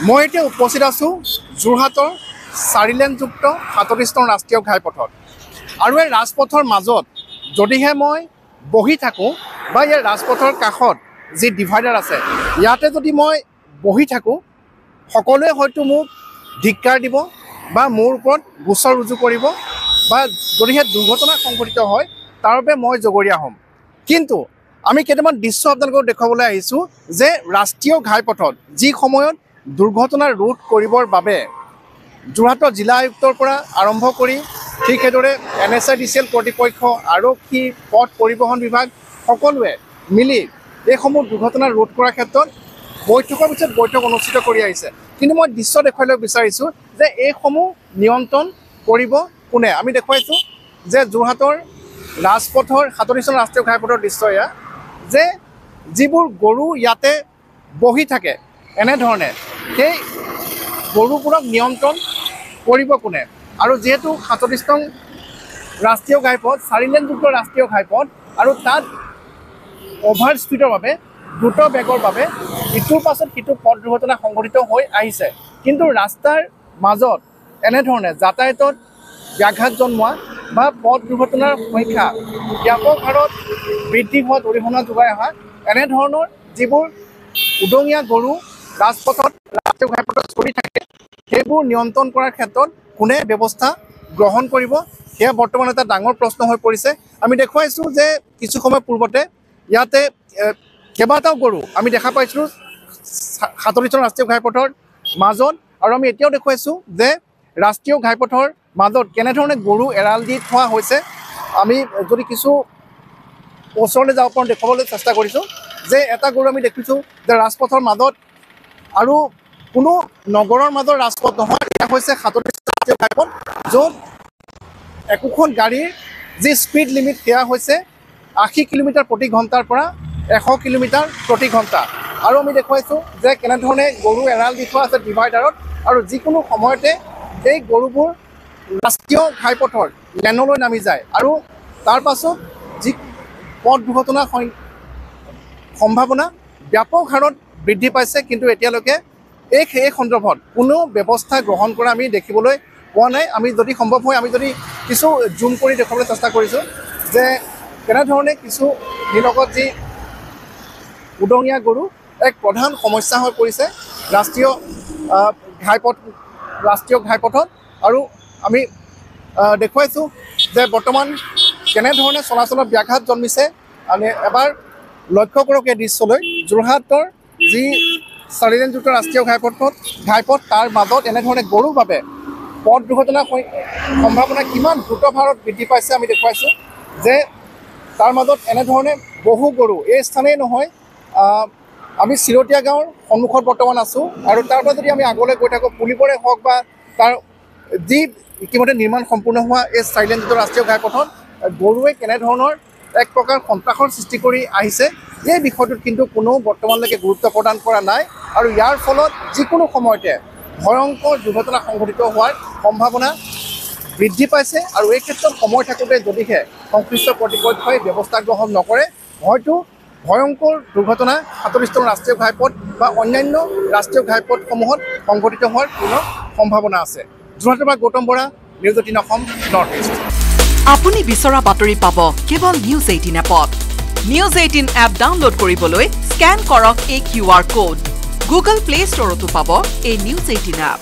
মই এতিয়া উপস্থিত আছোঁ যোৰহাটৰ 4 লেনযুক্ত 37 নং ৰাষ্ট্ৰীয় ঘাইপথত আৰু এই ৰাজপথৰ মাজত যদিহে মই বহি থাকোঁ বা এই ৰাজপথৰ কাষত যি ডিভাইডাৰ আছে ইয়াতে যদি মই বহি থাকোঁ সকলোৱে হয়তো মোক ধিক্কাৰ দিব বা মোৰ ওপৰত গোচৰ ৰুজু কৰিব বা যদিহে দুৰ্ঘটনা সংঘটিত হয় তাৰ বাবে মই জগৰীয়া হ'ম। কিন্তু আমি কেইটামান দৃশ্য আপোনালোকক দেখুৱাবলৈ আহিছোঁ যে ৰাষ্ট্ৰীয় ঘাইপথত যি সময়ত দুৰ্ঘটনা ৰোধ কৰিবৰ বাবে যোৰহাটৰ জিলা আয়ুক্তৰ পৰা আৰম্ভ কৰি ঠিক সেইদৰে NSIDCL কৰ্তৃপক্ষ আৰক্ষী পথ পৰিবহণ বিভাগ সকলোৱে মিলি এইসমূহ দুৰ্ঘটনা ৰোধ কৰাৰ ক্ষেত্ৰত বৈঠকৰ পিছত বৈঠক অনুষ্ঠিত কৰি আহিছে। কিন্তু মই দৃশ্য দেখুৱাবলৈ বিচাৰিছোঁ যে এইসমূহ নিয়ন্ত্ৰণ কৰিব কোনে। আমি দেখুৱাইছোঁ যে যোৰহাটৰ ৰাজপথৰ 37 নং ৰাষ্ট্ৰীয় ঘাইপথৰ দৃশ্য এয়া যে যিবোৰ গৰু ইয়াতে বহি থাকে এনেধৰণে সেই গৰুবোৰক নিয়ন্ত্ৰণ কৰিব কোনে। আৰু যিহেতু 37 নং ৰাষ্ট্ৰীয় ঘাইপথ 4 লেনযুক্ত ৰাষ্ট্ৰীয় ঘাইপথ আৰু তাত অভাৰ স্পীডৰ বাবে দ্ৰুত বেগৰ বাবে ইটোৰ পাছত সিটো পথ দুৰ্ঘটনা সংঘটিত হৈ আহিছে। কিন্তু ৰাস্তাৰ মাজত এনেধৰণে যাতায়াতত ব্যাঘাত জন্মোৱা বা পথ দুৰ্ঘটনাৰ সংখ্যা ব্যাপক হাৰত বৃদ্ধি হোৱাত অৰিহণা যোগাই অহা এনেধৰণৰ যিবোৰ উদঙীয়া গৰু ৰাজপথত ৰাষ্ট্ৰীয় ঘাইপথত চলি থাকে সেইবোৰ নিয়ন্ত্ৰণ কৰাৰ ক্ষেত্ৰত কোনে ব্যৱস্থা গ্ৰহণ কৰিব সেয়া বৰ্তমান এটা ডাঙৰ প্ৰশ্ন হৈ পৰিছে। আমি দেখুৱাইছোঁ যে কিছু সময় পূৰ্বতে ইয়াতে কেইবাটাও গৰু আমি দেখা পাইছিলোঁ 37 নং ৰাষ্ট্ৰীয় ঘাইপথৰ মাজত আৰু আমি এতিয়াও দেখুৱাইছোঁ যে ৰাষ্ট্ৰীয় ঘাইপথৰ মাজত কেনেধৰণে গৰু এৰাল দি থোৱা হৈছে। আমি যদি কিছু ওচৰলৈ যাব পাৰোঁ দেখুৱাবলৈ চেষ্টা কৰিছোঁ যে এটা গৰু আমি দেখিছোঁ যে ৰাজপথৰ মাজত আৰু কোনো নগৰৰ মাজৰ ৰাজপথ নহয়, এয়া হৈছে 37 ৰাষ্ট্ৰীয় ঘাইপথ য'ত একোখন গাড়ীৰ যি স্পীড লিমিট সেয়া হৈছে 80 কিলোমিটাৰ প্ৰতি ঘণ্টাৰ পৰা 100 কিলোমিটাৰ প্ৰতি ঘণ্টা। আৰু আমি দেখুৱাইছোঁ যে কেনেধৰণে গৰু এৰাল দি থোৱা আছে ডিভাইডাৰত আৰু যিকোনো সময়তে এই গৰুবোৰ ৰাষ্ট্ৰীয় ঘাইপথৰ লেনলৈ নামি যায় আৰু তাৰ পাছত যি পথ দুৰ্ঘটনাৰ সম্ভাৱনা ব্যাপক হাৰত বৃদ্ধি পাইছে। কিন্তু এতিয়ালৈকে এই সন্দৰ্ভত কোনো ব্যৱস্থা গ্ৰহণ কৰা আমি দেখিবলৈ পোৱা নাই। আমি যদি সম্ভৱ হয় আমি যদি কিছু জুম কৰি দেখুৱাবলৈ চেষ্টা কৰিছোঁ যে কেনেধৰণে কিছু নিলগত যি উদঙীয়া গৰু এক প্ৰধান সমস্যা হৈ পৰিছে ৰাষ্ট্ৰীয় ঘাইপথত। আৰু আমি দেখুৱাইছোঁ যে বৰ্তমান কেনেধৰণে চলাচলত ব্যাঘাত জন্মিছে। আমি এবাৰ লক্ষ্য কৰক এই দৃশ্যলৈ যোৰহাটৰ যি 4 লেনযুক্ত ৰাষ্ট্ৰীয় ঘাইপথ তাৰ মাজত এনেধৰণে গৰুৰ বাবে পথ দুৰ্ঘটনাৰ সম্ভাৱনা কিমান দ্ৰুত হাৰত বৃদ্ধি পাইছে আমি দেখুৱাইছোঁ যে তাৰ মাজত এনেধৰণে বহু গৰু এই স্থানেই নহয় আমি চিৰতীয়া গাঁৱৰ সন্মুখত বৰ্তমান আছোঁ আৰু তাৰ পৰা যদি আমি আগলৈ গৈ থাকোঁ পুলিবৰে হওক বা তাৰ যি ইতিমধ্যে নিৰ্মাণ সম্পূৰ্ণ হোৱা এই 4 লেনযুক্ত ৰাষ্ট্ৰীয় ঘাইপথত গৰুৱে কেনেধৰণৰ এক প্ৰকাৰ সন্ত্ৰাসৰ সৃষ্টি কৰি আহিছে এই বিষয়টোত কিন্তু কোনো বৰ্তমানলৈকে গুৰুত্ব প্ৰদান কৰা নাই। আৰু ইয়াৰ ফলত যিকোনো সময়তে ভয়ংকৰ দুৰ্ঘটনা সংঘটিত হোৱাৰ সম্ভাৱনা বৃদ্ধি পাইছে। আৰু এই ক্ষেত্ৰত সময় থাকোঁতে যদিহে সংশ্লিষ্ট কৰ্তৃপক্ষই ব্যৱস্থা গ্ৰহণ নকৰে হয়তো ভয়ংকৰ দুৰ্ঘটনা 37 নং ৰাষ্ট্ৰীয় ঘাইপথ বা অন্যান্য ৰাষ্ট্ৰীয় ঘাইপথসমূহত সংঘটিত হোৱাৰ কোনো সম্ভাৱনা আছে। যোৰহাটৰ পৰা Gautam Bora, news 18 Assam north east. আপুনি বিচৰা বাতৰি পাব কেৱল নিউজ 18 এপত। নিউজ 18 এপ ডাউনলোড কৰিবলৈ স্কেন কৰক এই QR কোড। গুগল প্লে ষ্টৰতো পাব এই নিউজ 18 এপ।